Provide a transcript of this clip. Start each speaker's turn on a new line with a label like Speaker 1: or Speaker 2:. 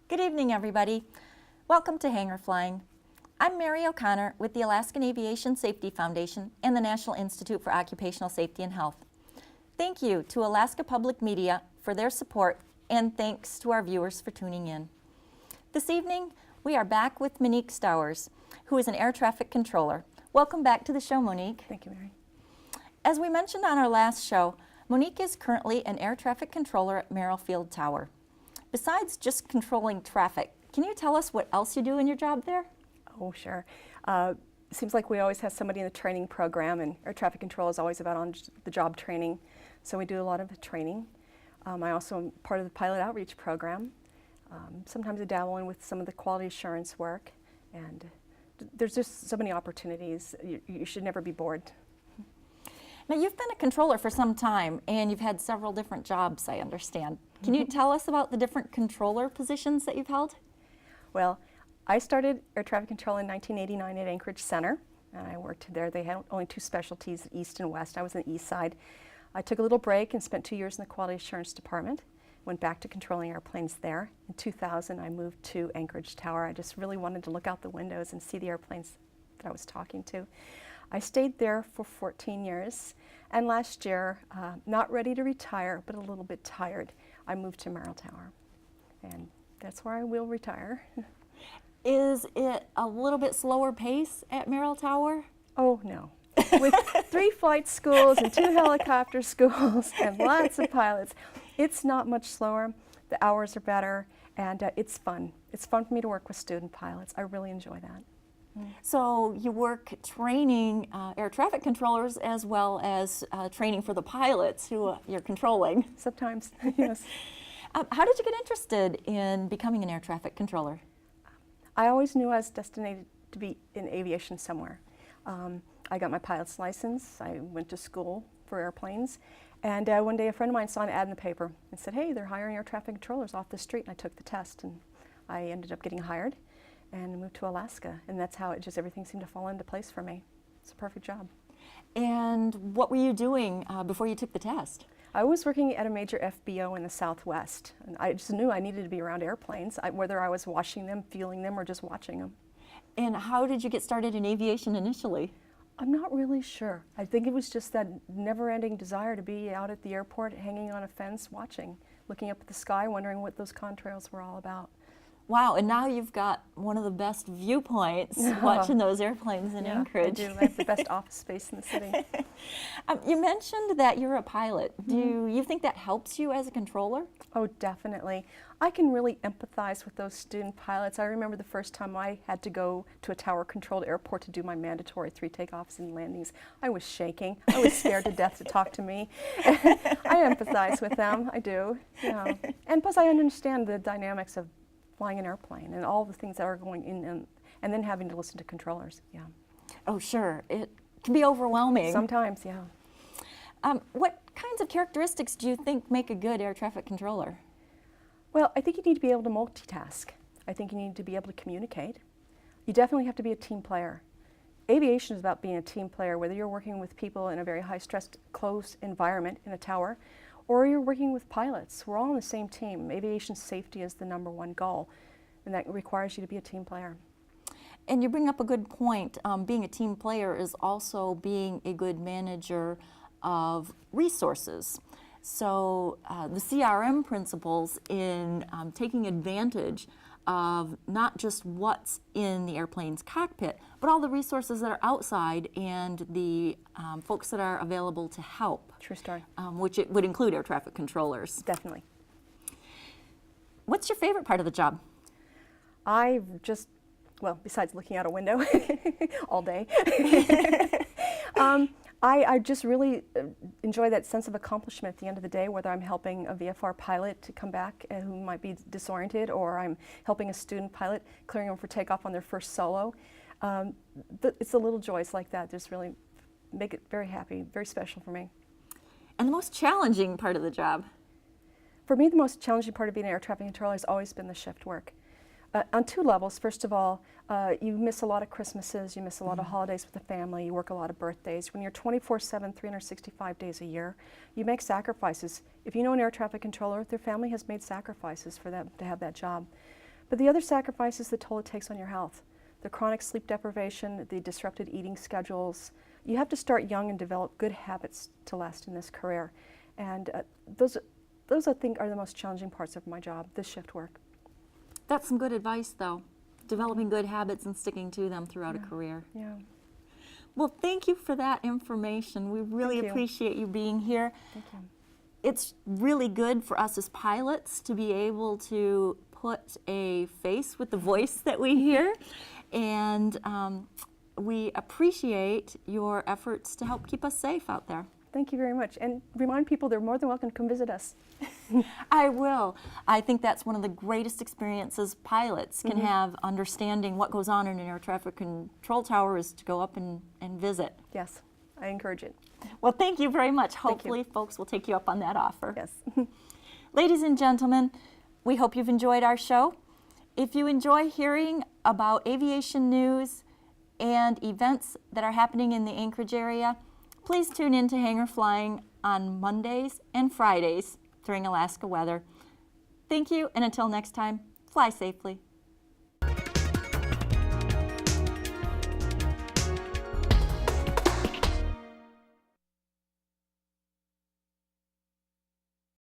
Speaker 1: Good evening, everybody. Welcome to Hangar Flying. I'm Mary O'Connor with the Alaskan Aviation Safety Foundation and the National Institute for Occupational Safety and Health. Thank you to Alaska Public Media for their support, and thanks to our viewers for tuning in. This evening, we are back with Monique Stowers, who is an air traffic controller. Welcome back to the show, Monique.
Speaker 2: Thank you, Mary.
Speaker 1: As we mentioned on our last show, Monique is currently an air traffic controller at Merrill Field Tower. Besides just controlling traffic, can you tell us what else you do in your job there?
Speaker 2: Oh, sure. Seems like we always have somebody in the training program, and air traffic control is always about on-the-job training, so we do a lot of the training. I also am part of the pilot outreach program. Sometimes I dabble in with some of the quality assurance work, and there's just so many opportunities. You should never be bored.
Speaker 1: Now, you've been a controller for some time, and you've had several different jobs, I understand. Can you tell us about the different controller positions that you've held?
Speaker 2: Well, I started air traffic control in 1989 at Anchorage Center, and I worked there. They had only two specialties, east and west. I was on the east side. I took a little break and spent 2 years in the quality assurance department. Went back to controlling airplanes there. In 2000, I moved to Anchorage Tower. I just really wanted to look out the windows and see the airplanes that I was talking to. I stayed there for 14 years, and last year, not ready to retire, but a little bit tired, I moved to Merrill Tower, and that's where I will retire.
Speaker 1: Is it a little bit slower pace at Merrill Tower?
Speaker 2: Oh, no. With 3 flight schools and 2 helicopter schools and lots of pilots, it's not much slower. The hours are better, and it's fun. It's fun for me to work with student pilots. I really enjoy that.
Speaker 1: So you work training air traffic controllers as well as training for the pilots who you're controlling.
Speaker 2: Sometimes, yes.
Speaker 1: How did you get interested in becoming an air traffic controller?
Speaker 2: I always knew I was destined to be in aviation somewhere. I got my pilot's license. I went to school for airplanes. And one day a friend of mine saw an ad in the paper and said, hey, they're hiring air traffic controllers off the street. And I took the test, and I ended up getting hired and moved to Alaska. And that's how everything seemed to fall into place for me. It's a perfect job.
Speaker 1: And what were you doing before you took the test?
Speaker 2: I was working at a major FBO in the Southwest, and I just knew I needed to be around airplanes, whether I was washing them, fueling them, or just watching them.
Speaker 1: And how did you get started in aviation initially?
Speaker 2: I'm not really sure. I think it was just that never-ending desire to be out at the airport, hanging on a fence, watching, looking up at the sky, wondering what those contrails were all about.
Speaker 1: Wow, and now you've got one of the best viewpoints watching those airplanes in Anchorage.
Speaker 2: I do. I have the best office space in the city.
Speaker 1: You mentioned that you're a pilot. Do you think that helps you as a controller?
Speaker 2: Oh, definitely. I can really empathize with those student pilots. I remember the first time I had to go to a tower-controlled airport to do my mandatory 3 takeoffs and landings. I was shaking. I was scared to death to talk to me. I empathize with them. I do. Yeah. And plus, I understand the dynamics of flying an airplane and all the things that are going in, and then having to listen to controllers. Yeah.
Speaker 1: Oh, sure. It can be overwhelming.
Speaker 2: Sometimes, yeah.
Speaker 1: What kinds of characteristics do you think make a good air traffic controller?
Speaker 2: Well, I think you need to be able to multitask. I think you need to be able to communicate. You definitely have to be a team player. Aviation is about being a team player, whether you're working with people in a very high-stressed, closed environment in a tower, or you're working with pilots. We're all on the same team. Aviation safety is the #1 goal, and that requires you to be a team player.
Speaker 1: And you bring up a good point. Being a team player is also being a good manager of resources. So the CRM principles in taking advantage of not just what's in the airplane's cockpit, but all the resources that are outside and the folks that are available to help.
Speaker 2: True story.
Speaker 1: Which it would include air traffic controllers.
Speaker 2: Definitely.
Speaker 1: What's your favorite part of the job?
Speaker 2: Well, besides looking out a window all day, I just really enjoy that sense of accomplishment at the end of the day, whether I'm helping a VFR pilot to come back who might be disoriented, or I'm helping a student pilot, clearing them for takeoff on their first solo. It's the little joys like that just really make it very happy, very special for me.
Speaker 1: And the most challenging part of the job?
Speaker 2: For me, the most challenging part of being an air traffic controller has always been the shift work. On 2 levels. First of all, you miss a lot of Christmases, you miss a lot of holidays with the family, you work a lot of birthdays. When you're 24/7, 365 days a year, you make sacrifices. If you know an air traffic controller, their family has made sacrifices for them to have that job. But the other sacrifice is the toll it takes on your health. The chronic sleep deprivation, the disrupted eating schedules. You have to start young and develop good habits to last in this career. And those I think are the most challenging parts of my job, this shift work.
Speaker 1: That's some good advice, though. Developing good habits and sticking to them throughout a career.
Speaker 2: Yeah.
Speaker 1: Well, thank you for that information. We really
Speaker 2: Thank you.
Speaker 1: appreciate you being here.
Speaker 2: Thank you.
Speaker 1: It's really good for us as pilots to be able to put a face with the voice that we hear. And we appreciate your efforts to help keep us safe out there.
Speaker 2: Thank you very much. And remind people they're more than welcome to come visit us.
Speaker 1: I will. I think that's one of the greatest experiences pilots can have, understanding what goes on in an air traffic control tower, is to go up and visit.
Speaker 2: Yes, I encourage it.
Speaker 1: Well, thank you very much.
Speaker 2: you.
Speaker 1: Hopefully folks will take you up on that offer.
Speaker 2: Yes.
Speaker 1: Ladies and gentlemen, we hope you've enjoyed our show. If you enjoy hearing about aviation news and events that are happening in the Anchorage area, please tune in to Hangar Flying on Mondays and Fridays during Alaska weather. Thank you, and until next time, fly safely.